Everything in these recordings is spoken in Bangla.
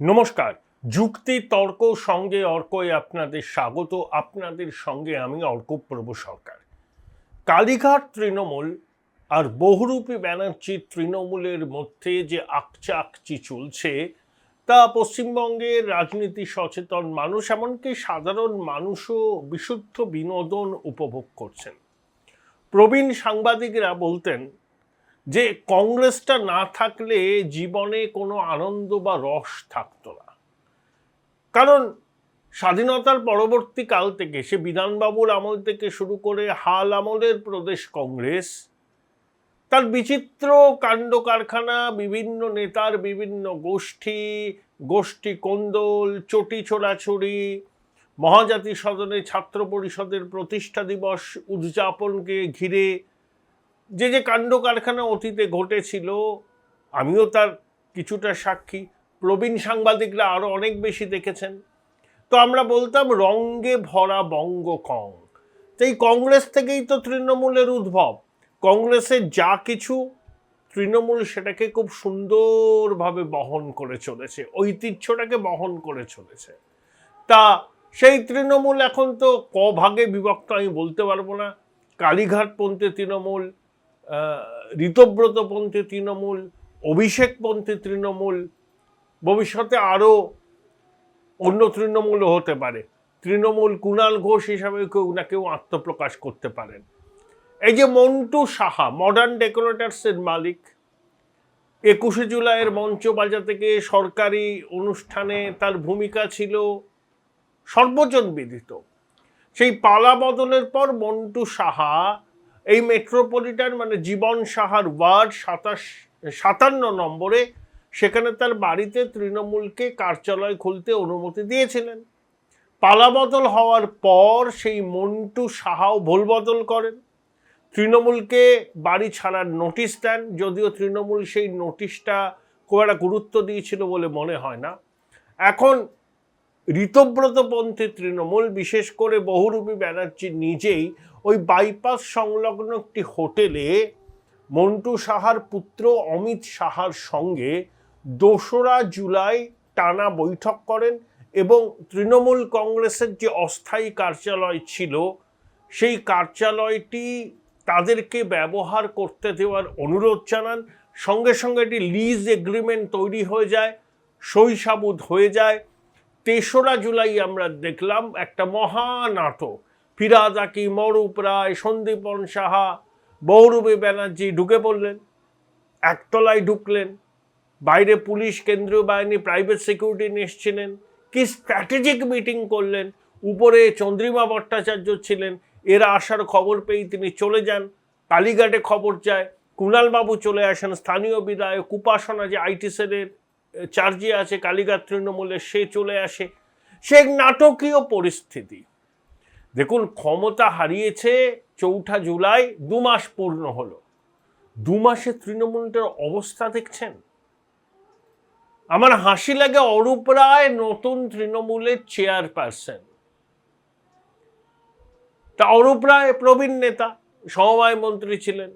নমস্কার। যুক্তি তর্ক সঙ্গে অর্কয় আপনাদের স্বাগত। আপনাদের সঙ্গে আমি অর্কপ্রভ সরকার। কালীঘাট তৃণমূল আর বহুরূপী ব্যানার্জির তৃণমূলের মধ্যে যে আকচি চলছে তা পশ্চিমবঙ্গের রাজনীতি সচেতন মানুষ, এমনকি সাধারণ মানুষও বিশুদ্ধ বিনোদন উপভোগ করছেন। প্রবীণ সাংবাদিকরা বলতেন যে কংগ্রেসটা না থাকলে জীবনে কোনো আনন্দ বা রস থাকতো না। কারণ স্বাধীনতার পরবর্তী কাল থেকে, সে বিধানবাবুর আমল থেকে শুরু করে হাল আমলের প্রদেশ কংগ্রেস, তার বিচিত্র কাণ্ড কারখানা, বিভিন্ন নেতার বিভিন্ন গোষ্ঠী কোন্দল, চটি ছোড়াছুড়ি, মহাজাতি সদনে ছাত্র পরিষদের প্রতিষ্ঠা দিবস উদযাপনকে ঘিরে যে কাণ্ড কারখানা অতীতে ঘটেছিল, আমিও তার কিছুটা সাক্ষী। প্রবীণ সাংবাদিকরা আরো অনেক বেশি দেখেছেন। তো আমরা বলতাম রঙ্গে ভরা বঙ্গকং। তো এই কংগ্রেস থেকেই তো তৃণমূলের উদ্ভব। কংগ্রেসের যা কিছু, তৃণমূল সেটাকে খুব সুন্দরভাবে বহন করে চলেছে, ঐতিহ্যটাকে বহন করে চলেছে। তা সেই তৃণমূল এখন তো ভাগে বিভক্ত আমি বলতে পারবো না। কালীঘাটপন্থী তৃণমূল, ঋতব্রতপন্থী তৃণমূল, অভিষেকপন্থী তৃণমূল, ভবিষ্যতে আরও অন্য তৃণমূলও হতে পারে। তৃণমূল কুণাল ঘোষ হিসাবে কেউ না কেউ আত্মপ্রকাশ করতে পারেন। এই যে মন্টু সাহা, মডার্ন ডেকোরেটার্সের মালিক, 21শে জুলাইয়ের মঞ্চ বাজাতে গিয়ে সরকারি অনুষ্ঠানে তার ভূমিকা ছিল সর্বজন বিদিত। সেই পালা বদলের পর মন্টু সাহা এই মেট্রোপলিটন মানে জীবন সাহার ওয়ার্ড 57 নম্বরে, সেখানে তার বাড়িতে তৃণমূলকে কার্যালয় খুলতে অনুমতি দিয়েছিলেন। পালাবদল হওয়ার পর সেই মন্টু সাহাও ভুলবদল করেন, তৃণমূলকে বাড়ি ছাড়ার নোটিশ দেন। যদিও তৃণমূল সেই নোটিশটা খুব একটা গুরুত্ব দিয়েছিল বলে মনে হয় না। এখন ঋতব্রতপন্থী তৃণমূল, বিশেষ করে বহুরূপী ব্যানার্জি নিজেই ওই বাইপাস সংলগ্ন একটি হোটেলে মন্টু সাহার পুত্র অমিত সাহার সঙ্গে 2রা জুলাই টানা বৈঠক করেন এবং তৃণমূল কংগ্রেসের যে অস্থায়ী কার্যালয় ছিল সেই কার্যালয়টি তাদেরকে ব্যবহার করতে দেওয়ার অনুরোধ জানান। সঙ্গে সঙ্গে একটি লিজ এগ্রিমেন্ট তৈরি হয়ে যায়, সই সাবুত হয়ে যায়। 3রা জুলাই আমরা দেখলাম একটা মহানাটক। ফিরহাদ হাকিম, অরূপ রায়, সন্দীপন সাহা, বহুরূপী ব্যানার্জি ঢুকে পড়লেন, একতলায় ঢুকলেন, বাইরে পুলিশ, কেন্দ্রীয় বাহিনী, প্রাইভেট সিকিউরিটি এসেছিলেন। কি স্ট্র্যাটেজিক মিটিং করলেন। উপরে চন্দ্রিমা ভট্টাচার্য ছিলেন, এরা আসার খবর পেয়েই তিনি চলে যান। কালীঘাটে খবর যায়, কুণালবাবু চলে আসেন, স্থানীয় বিধায়ক উপাসনা যে আইটি সেলের চার্জে আছে কালীঘাট তৃণমূলের, সে চলে আসে। সে নাটকীয় পরিস্থিতি। দেখুন, ক্ষমতা হারিয়েছে 4ঠা জুলাই, 2 মাস পূর্ণ হলো। 2 মাসে তৃণমূলটার অবস্থা দেখছেন। আমার হাসি লাগে, অরূপ রায় নতুন তৃণমূলের চেয়ারপারসন। তা অরূপ রায় প্রবীণ নেতা, সমবায় মন্ত্রী ছিলেন,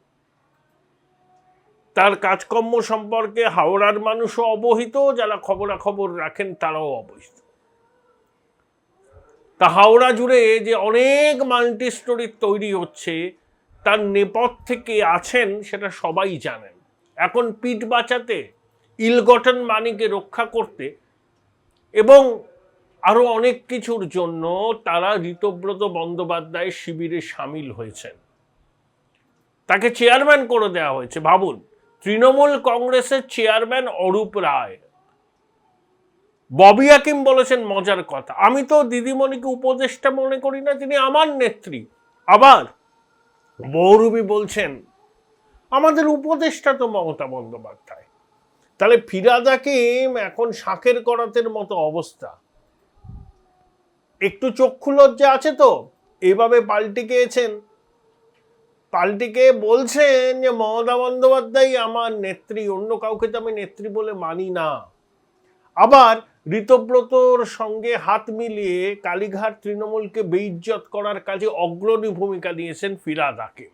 তার কাজকর্ম সম্পর্কে হাওড়ার মানুষও অবহিত, যারা খবরাখবর রাখেন তারাও অবহিত। তা হাওড়া জুড়ে যে অনেক মাল্টি স্টোরি তৈরি হচ্ছে, তার নেপথ্যে কে আছেন সেটা সবাই জানেন। এখন পিঠ বাঁচাতে, ইলগটন মানিকে রক্ষা করতে এবং আরো অনেক কিছুর জন্য তারা ঋতব্রত বন্দ্যোপাধ্যায়ের শিবিরে সামিল হয়েছেন। তাকে চেয়ারম্যান করে দেওয়া হয়েছে। ভাবুন, তৃণমূল কংগ্রেসের চেয়ারম্যান অরূপ রায়। ববি হাকিম বলেছেন মজার কথা, আমি তো দিদিমণিকে উপদেষ্টা মনে করি না, তিনি আমার নেত্রী। আবার বহুরূপী বলছেন আমাদের উপদেষ্টা তো মমতা বন্দ্যোপাধ্যায়। তাহলে ফিরহাদ হাকিম এখন শাঁখের করাতের মতো অবস্থা। একটু চক্ষু লজ্জা আছে তো, এভাবে পাল্টে গিয়েছেন, পাল্টে গিয়ে বলছেন যে মমতা বন্দ্যোপাধ্যায় আমার নেত্রী, অন্য কাউকে তো আমি নেত্রী বলে মানি না। আবার ঋতব্রতর সঙ্গে হাত মিলিয়ে কালীঘাট তৃণমূলকে বেইজ্জত করার কাজে অগ্রণী ভূমিকা নিয়েছেন ফিরহাদ হাকিম।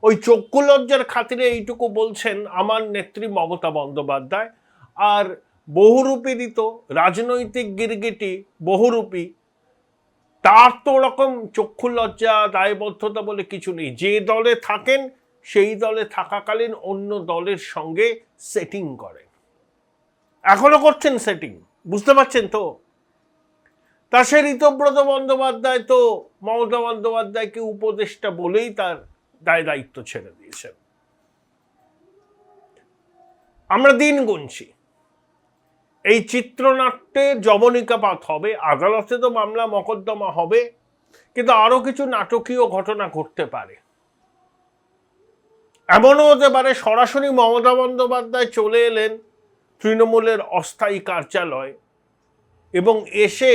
ওই চক্ষু লজ্জার খাতিরে এইটুকু বলছেন আমার নেত্রী মমতা বন্দ্যোপাধ্যায়। আর বহুরূপী তো রাজনৈতিক গিরগিটি বহুরূপী, তার তো ওরকম চক্ষু লজ্জা দায়বদ্ধতা বলে কিছু নেই। যে দলে থাকেন সেই দলে থাকাকালীন অন্য দলের সঙ্গে সেটিং করেন, এখনো করছেন সেটিং, বুঝতে পারছেন তো? তা সে ঋতব্রত বন্দ্যোপাধ্যায় তো মমতা বন্দ্যোপাধ্যায়কে উপদেষ্টা বলেই তার দায় দায়িত্ব ছেড়ে দিয়েছেন। আমরা দিন গুনছি, এই চিত্রনাট্যে যবনিকাপাত হবে, আদালতে তো মামলা মকদ্দমা হবে, কিন্তু আরো কিছু নাটকীয় ঘটনা ঘটতে পারে। এমনও হতে পারে সরাসরি মমতা বন্দ্যোপাধ্যায় চলে এলেন তৃণমূলের অস্থায়ী কার্যালয় এবং এসে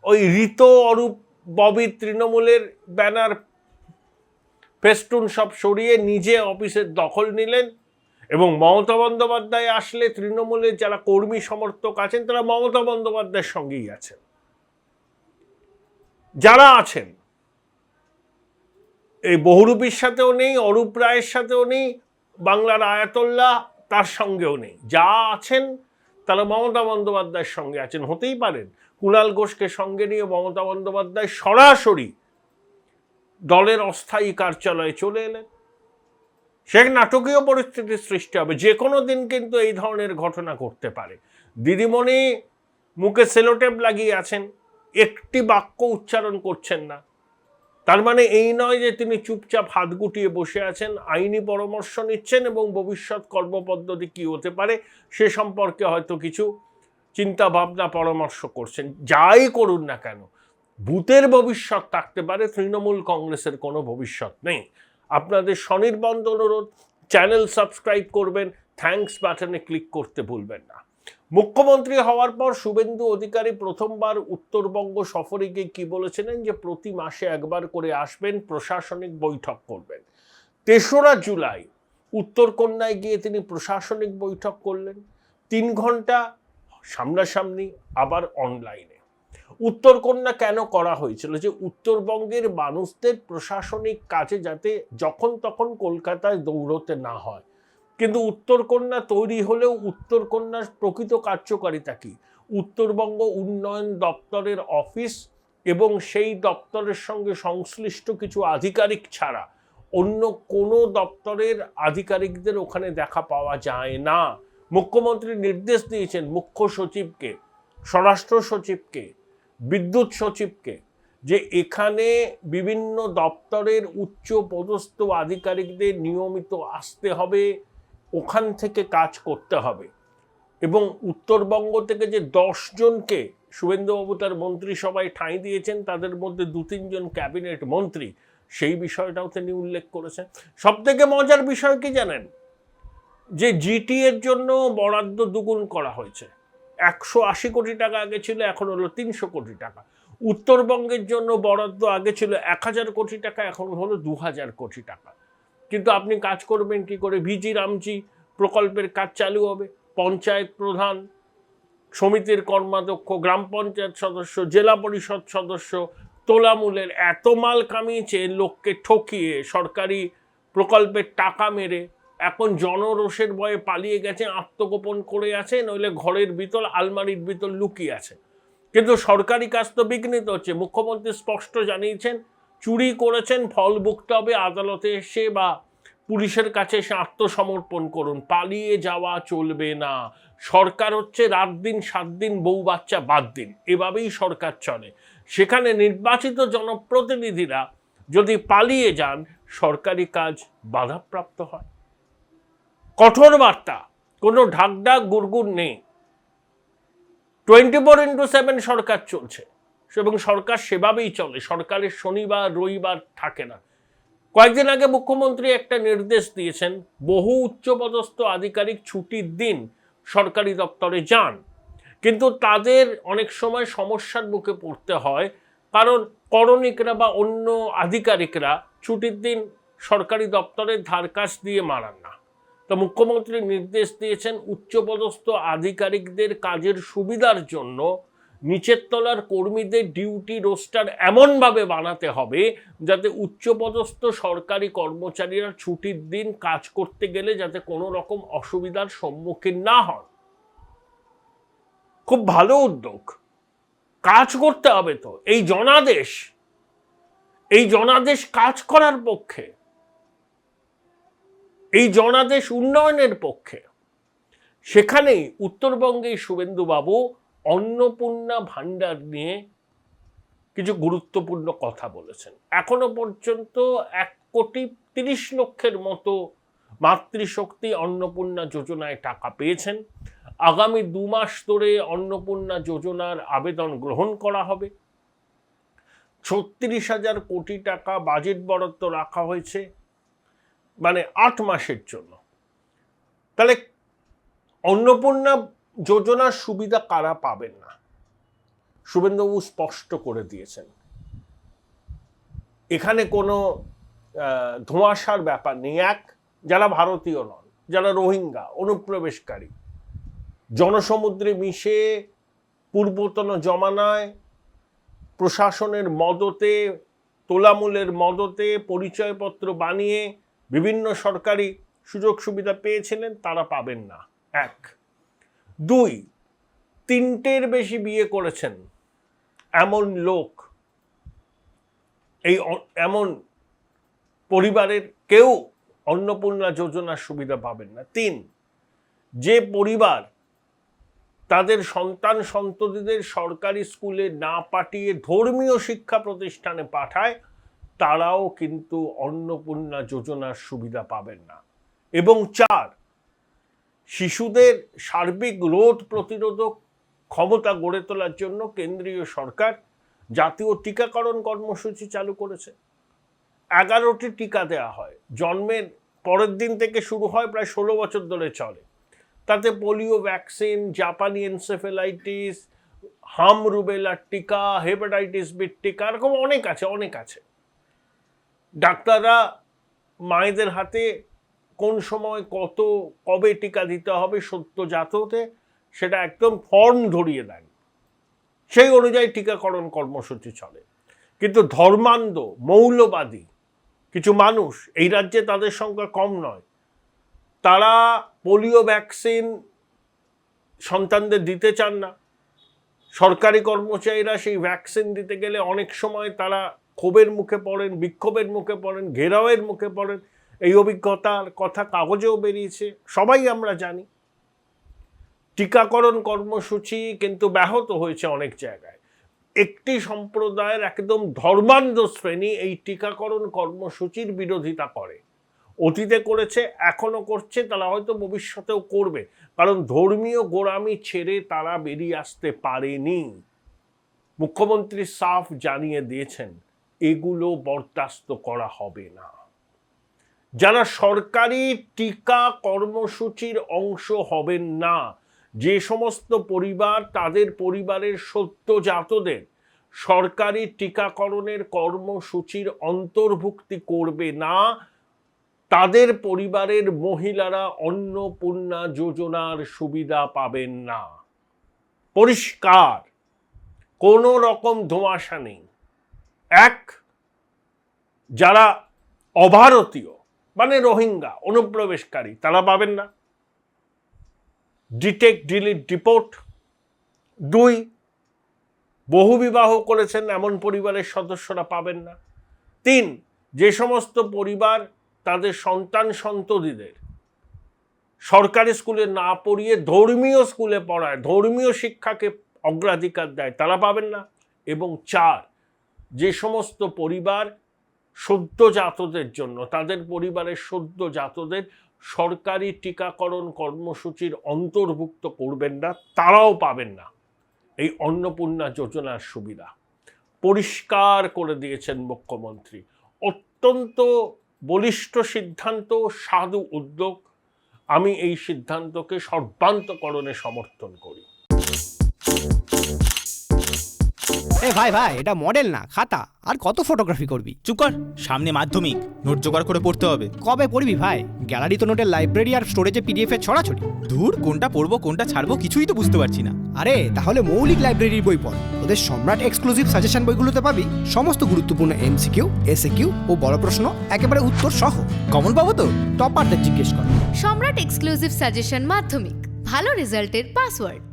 ওই ঋত অরূপ ববি তৃণমূলের ব্যানার ফেস্টুন সব সরিয়ে নিজে অফিসের দখল নিলেন, এবং মমতা বন্দ্যোপাধ্যায় আসলে তৃণমূলের যারা কর্মী সমর্থক আছেন তারা মমতা বন্দ্যোপাধ্যায়ের সঙ্গেই আছেন, যারা আছেন এই বহুরূপীর সাথেও নেই, অরূপ রায়ের সাথেও নেই, বাংলার আয়াতুল্লাহ তার সঙ্গেও নেই, যা আছেন তারা মমতা বন্দ্যোপাধ্যায়ের সঙ্গে আছেন। হতেই পারেন কুণাল ঘোষকে সঙ্গে নিয়ে মমতা বন্দ্যোপাধ্যায় সরাসরি দলের অস্থায়ী কার্যালয়ে চলে এলেন, সে নাটকীয় পরিস্থিতির সৃষ্টি হবে। যে কোনো দিন কিন্তু এই ধরনের ঘটনা ঘটতে পারে। দিদিমণি মুখে সেলোটেপ লাগিয়ে আছেন, একটি বাক্য উচ্চারণ করছেন না, তার মানে এই নয় যে তিনি চুপচাপ হাত গুটিয়ে বসে আছেন, আইনি পরামর্শ নিচ্ছেন এবং ভবিষ্যৎ কর্মপদ্ধতি কি হতে পারে সে সম্পর্কে হয়তো কিছু চিন্তা ভাবনা পরামর্শ করছেন। যাই করুন না কেন, ভূতের ভবিষ্যৎ থাকতে পারে, তৃণমূল কংগ্রেসের কোনো ভবিষ্যৎ নেই। আপনাদের স্বনির্বন্ধ অনুরোধ, চ্যানেল সাবস্ক্রাইব করবেন, থ্যাঙ্কস বাটনে ক্লিক করতে ভুলবেন না। মুখ্যমন্ত্রী হওয়ার পর শুভেন্দু অধিকারী প্রথমবার উত্তরবঙ্গ সফরে গিয়ে কি বলেছিলেন যে প্রতি মাসে একবার করে আসবেন, প্রশাসনিক বৈঠক করবেন। ৩রা জুলাই উত্তরকন্যায় গিয়ে তিনি প্রশাসনিক বৈঠক করলেন, ৩ ঘন্টা সামনাসামনি, আবার অনলাইনে। উত্তরকন্যা কেন করা হয়েছিল? যে উত্তরবঙ্গের মানুষদের প্রশাসনিক কাজে যাতে যখন তখন কলকাতায় দৌড়তে না হয়। কিন্তু উত্তরকন্যা তৈরি হলেও উত্তরকন্যার প্রকৃত কার্যকারিতা কি? উত্তরবঙ্গ উন্নয়ন দপ্তরের অফিস এবং সেই দপ্তরের সঙ্গে সংশ্লিষ্ট কিছু আধিকারিক ছাড়া অন্য কোনো দপ্তরের আধিকারিকদের ওখানে দেখা পাওয়া যায় না। মুখ্যমন্ত্রী নির্দেশ দিয়েছেন মুখ্য সচিবকে, স্বরাষ্ট্র সচিবকে, বিদ্যুৎ সচিবকে যে এখানে বিভিন্ন দপ্তরের উচ্চ পদস্থ আধিকারিকদের নিয়মিত আসতে হবে, ওখান থেকে কাজ করতে হবে। এবং উত্তরবঙ্গ থেকে যে 10 জনকে শুভেন্দুবাবু তার মন্ত্রিসভায় ঠাঁই দিয়েছেন, তাদের মধ্যে 2-3 জন ক্যাবিনেট মন্ত্রী, সেই বিষয়টাও তিনি উল্লেখ করেছেন। সব থেকে মজার বিষয় কি জানেন? যে জিটি এর জন্য বরাদ্দ দুগুণ করা হয়েছে। 180 কোটি টাকা আগে ছিল, এখন হলো 300 কোটি টাকা। উত্তরবঙ্গের জন্য বরাদ্দ আগে ছিল 1000 কোটি টাকা, এখন হলো 2000 কোটি টাকা। কিন্তু আপনি কাজ করবেন কি করে? ভিজি রামজি প্রকল্পের কাজ চালু হবে, পঞ্চায়েত প্রধান, সমিতির কর্মাধ্যক্ষ, গ্রাম পঞ্চায়েত সদস্য, জেলা পরিষদ সদস্য তোলামূলের এত মাল কামিয়েছে, লোককে ঠকিয়ে সরকারি প্রকল্পের টাকা মেরে এখন জনরোষের ভয়ে পালিয়ে গেছে, আত্মগোপন করে আছে, নইলে ঘরের ভিতর আলমারির ভিতর লুকিয়ে আছে। কিন্তু সরকারি কাজ তো বিঘ্নিত হচ্ছে। মুখ্যমন্ত্রী স্পষ্ট জানিয়েছেন চুরি করেছেন ফল ভুগতে হবে, আদালতে এসে বা পুলিশের কাছে এসে আত্মসমর্পণ করুন, পালিয়ে যাওয়া চলবে না। সরকার হচ্ছে রাত দিন 7 দিন বউ বাচ্চা বাদ দিন, এভাবেই সরকার চলে। সেখানে নির্বাচিত জনপ্রতিনিধিরা যদি পালিয়ে যান, সরকারি কাজ বাধাপ্রাপ্ত হয়। কঠোর বার্তা, কোনো ঢাকঢাক গুড়গুড় নেই। 24/7 সরকার চলছে এবং সরকার সেভাবেই চলে। সরকারের শনিবার রবিবার থাকে না। কয়েকদিন আগে মুখ্যমন্ত্রী একটা নির্দেশ দিয়েছেন, বহু উচ্চপদস্থ আধিকারিক ছুটির দিন সরকারি দপ্তরে যান, কিন্তু তাদের অনেক সময় সমস্যার মুখে পড়তে হয়, কারণ করণিকরা বা অন্য আধিকারিকরা ছুটির দিন সরকারি দপ্তরের ধারকাশ দিয়ে মারান না। তো মুখ্যমন্ত্রী নির্দেশ দিয়েছেন উচ্চপদস্থ আধিকারিকদের কাজের সুবিধার জন্য নিচের তলার কর্মীদের ডিউটি রোস্টার এমনভাবে বানাতে হবে যাতে উচ্চপদস্থ সরকারি কর্মচারীরা ছুটির দিন কাজ করতে গেলে যাতে কোনো রকম অসুবিধার সম্মুখীন না হন। খুব ভালো উদ্যোগ, কাজ করতে হবে তো। এই জনাদেশ কাজ করার পক্ষে, এই জনাদেশ উন্নয়নের পক্ষে। সেখানেই উত্তরবঙ্গে শুভেন্দুবাবু অন্নপূর্ণা ভাণ্ডার নিয়ে কিছু গুরুত্বপূর্ণ কথা বলেছেন। এখনো পর্যন্ত 1,30,00,000 মতো মাতৃশক্তি অন্নপূর্ণা যোজনায় টাকা পেয়েছেন। আগামী 2 মাস ধরে অন্নপূর্ণা যোজনার আবেদন গ্রহণ করা হবে। 36,000 কোটি টাকা বাজেট বরাদ্দ রাখা হয়েছে, মানে 8 মাসের জন্য। তাহলে অন্নপূর্ণা যোজনার সুবিধা কারা পাবেন না? শুভেন্দুবাবু স্পষ্ট করে দিয়েছেন। এখানে কোনো ধোঁয়াশার ব্যাপার নেই। যারা ভারতীয় নন, যারা রোহিঙ্গা অনুপ্রবেশকারী, জনসমুদ্রে মিশে পূর্বতন জমানায় প্রশাসনের মদতে, তোলামূলের মদতে পরিচয়পত্র বানিয়ে বিভিন্ন সরকারি সুযোগ সুবিধা পেয়েছিলেন, তারা পাবেন না। 1, 2, 3টের বেশি বিয়ে করেছেন এমন লোক, এমন পরিবারের কেউ অন্নপূর্ণা যোজনার সুবিধা পাবেন না। 3, যে পরিবার তাদের সন্তান সন্ততিদের সরকারি স্কুলে না পাঠিয়ে ধর্মীয় শিক্ষা প্রতিষ্ঠানে পাঠায়, তারাও কিন্তু অন্নপূর্ণা যোজনার সুবিধা পাবেন না। এবং 4, শিশুদের সার্বিক রোগ প্রতিরোধক ক্ষমতা গড়ে তোলার জন্য কেন্দ্রীয় সরকার জাতীয় টিকাকরণ কর্মসূচি চালু করেছে। 11টি টিকা দেওয়া হয়, জন্মের পরের দিন থেকে শুরু হয়, প্রায় 16 বছর ধরে চলে। তাতে পোলিও ভ্যাকসিন, জাপানি এনসেফেলাইটিস, হাম রুবেলার টিকা, হেপাটাইটিস বির টিকা, এরকম অনেক আছে। ডাক্তাররা মায়েদের হাতে কোন সময় কবে টিকা দিতে হবে সদ্যজাততে সেটা একদম ফর্ম ধরিয়ে দেন, সেই অনুযায়ী টিকাকরণ কর্মসূচি চলে। কিন্তু ধর্মান্ধ, মৌলবাদী কিছু মানুষ, এই রাজ্যে তাদের সংখ্যা কম নয়, তারা পোলিও ভ্যাকসিন সন্তানদের দিতে চান না। সরকারি কর্মচারীরা সেই ভ্যাকসিন দিতে গেলে অনেক সময় তারা ক্ষোভের মুখে পড়েন, বিক্ষোভের মুখে পড়েন, ঘেরাওয়ের মুখে পড়েন। এই অভিজ্ঞতার কথা কাগজেও বেরিয়েছে, সবাই আমরা জানি। টিকাকরণ কর্মসূচি কিন্তু ব্যাহত হয়েছে অনেক জায়গায়। একটি সম্প্রদায়ের একদম ধর্মান্ধ শ্রেণী এই টিকাকরণ কর্মসূচির বিরোধিতা করে, অতীতে করেছে, এখনো করছে, তারা হয়তো ভবিষ্যতেও করবে, কারণ ধর্মীয় গোঁড়ামি ছেড়ে তারা বেরিয়ে আসতে পারেনি। মুখ্যমন্ত্রী সাফ জানিয়ে দিয়েছেন এগুলো বরদাস্ত করা হবে না। যারা সরকারি টিকা কর্মসূচির অংশ হবেন না, যে সমস্ত পরিবার তাদের পরিবারের সদ্যজাতদের সরকারি টিকাকরণের কর্মসূচির অন্তর্ভুক্তি করবে না, তাদের পরিবারের মহিলারা অন্নপূর্ণা যোজনার সুবিধা পাবেন না। পরিষ্কার, কোনো রকম ধোঁয়াশা নেই। 1, যারা অভারতীয় মানে রোহিঙ্গা অনুপ্রবেশকারী, তারা পাবেন না, ডিটেক্ট ডিলিট ডিপোর্ট। 2, বহুবিবাহ করেছেন এমন পরিবারের সদস্যরা পাবেন না। 3, যে সমস্ত পরিবার তাদের সন্তান সন্ততিদের সরকারি স্কুলে না পড়িয়ে ধর্মীয় স্কুলে পড়ায়, ধর্মীয় শিক্ষাকে অগ্রাধিকার দেয়, তারা পাবেন না। এবং 4, যে সমস্ত পরিবার সদ্যজাতদের জন্য তাদের পরিবারের সদ্যজাতদের সরকারি টিকাকরণ কর্মসূচির অন্তর্ভুক্ত করবেন না, তারাও পাবেন না এই অন্নপূর্ণা যোজনার সুবিধা। পরিষ্কার করে দিয়েছেন মুখ্যমন্ত্রী। অত্যন্ত বলিষ্ঠ সিদ্ধান্ত, সাধু উদ্যোগ। আমি এই সিদ্ধান্তকে সর্বান্তকরণে সমর্থন করি। এ ভাই ভাই, এটা মডেল না খাতা, আর কত ফটোগ্রাফি করবি? চুপ কর, সামনে মাধ্যমিক, নোট জোগাড় করে পড়তে হবে। কবে পড়বি ভাই? গ্যালারি তো নোটের লাইব্রেরি আর স্টোরেজে পিডিএফ এর ছড়াছড়ি। ধুর, কোনটা পড়বো কোনটা ছাড়বো কিছুই তো বুঝতে পারছি না। আরে তাহলে মৌলিক লাইব্রেরির বই পড়। ওদের সম্রাট এক্সক্লুসিভ সাজেশন বইগুলোতে পাবি সমস্ত গুরুত্বপূর্ণ এমসিকিউ, এসএকিউ ও বড় প্রশ্ন একেবারে উত্তর সহ। কমন পাবো তো? টপারদের জিজ্ঞেস কর। সম্রাট এক্সক্লুসিভ সাজেশন মাধ্যমিক, ভালো রেজাল্টের পাসওয়ার্ড।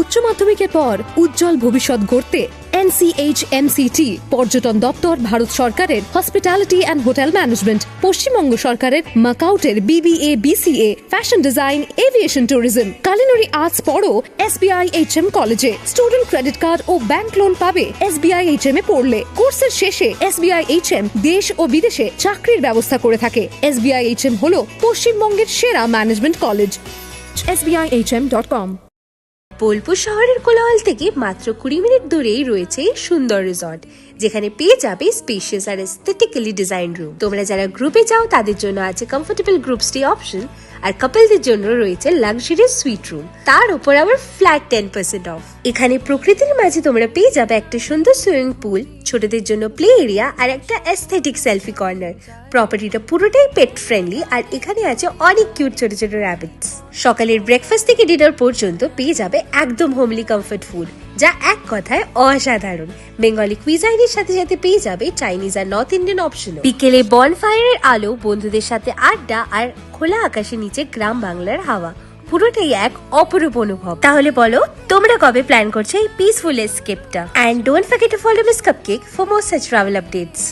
উচ্চ মাধ্যমিকের পর উজ্জ্বল ভবিষ্যৎ গড়তে NCHMCT পর্যটন দপ্তর, ভারত সরকারের hospitality and hotel management, Paschimbanga সরকারের মাকাউটের BBA BCA, fashion design, aviation tourism, culinary arts পড়ো SBI HM কলেজে। স্টুডেন্ট ক্রেডিট কার্ড ও ব্যাংক লোন পাবে SBI HM এ পড়লে। কোর্সের শেষে SBI HM দেশ ও বিদেশে চাকরির ব্যবস্থা করে থাকে। SBI HM হলো পশ্চিমবঙ্গের সেরা ম্যানেজমেন্ট কলেজ। SBIHM.com। বোলপুর শহরের কোলাহল থেকে মাত্র 20 মিনিট দূরেই রয়েছে সুন্দর রিসর্ট, যেখানে পেয়ে যাবে স্পেশিয়াস আর এস্থেটিক্যালি ডিজাইন রুম। তোমরা যারা গ্রুপে যাও তাদের জন্য আছে কমফোর্টেবল গ্রুপ স্টে অপশন, আর কাপলদের জন্য রয়েছে লাক্সারিয়াস সুইট রুম, তার উপর আবার ফ্ল্যাট 10% অফ। এখানে প্রকৃতির মাঝে তোমরা পেয়ে যাবে একটা সুন্দর সুইমিং পুল, ছোটদের জন্য প্লে এরিয়া আর একটা এস্থেটিক সেলফি কর্নার। প্রপার্টিটা পুরোটাই পেট ফ্রেন্ডলি, আর এখানে আছে অনেক কিউট ছোট ছোট র্যাবিটস। সকালের ব্রেকফাস্ট থেকে ডিনার পর্যন্ত পেয়ে যাবে একদম হোমলি কমফর্ট ফুড, যা এক কথায় অসাধারণ। বেঙ্গলি কুইজাইনের সাথে সাথে পেয়ে যাবে চাইনিজ আর নর্থ ইন্ডিয়ান অপশনও। বিকেলে বনফায়ারের আলো, বন্ধুদের সাথে আড্ডা আর খোলা আকাশের নিচে গ্রাম বাংলার হাওয়া, পুরোটাই এক অপরূপ অনুভব। তাহলে বলো, তোমরা কবে প্ল্যান করছো এই পিসফুল এসকেপটা? And don't forget to follow Miss Cupcake for more such travel updates.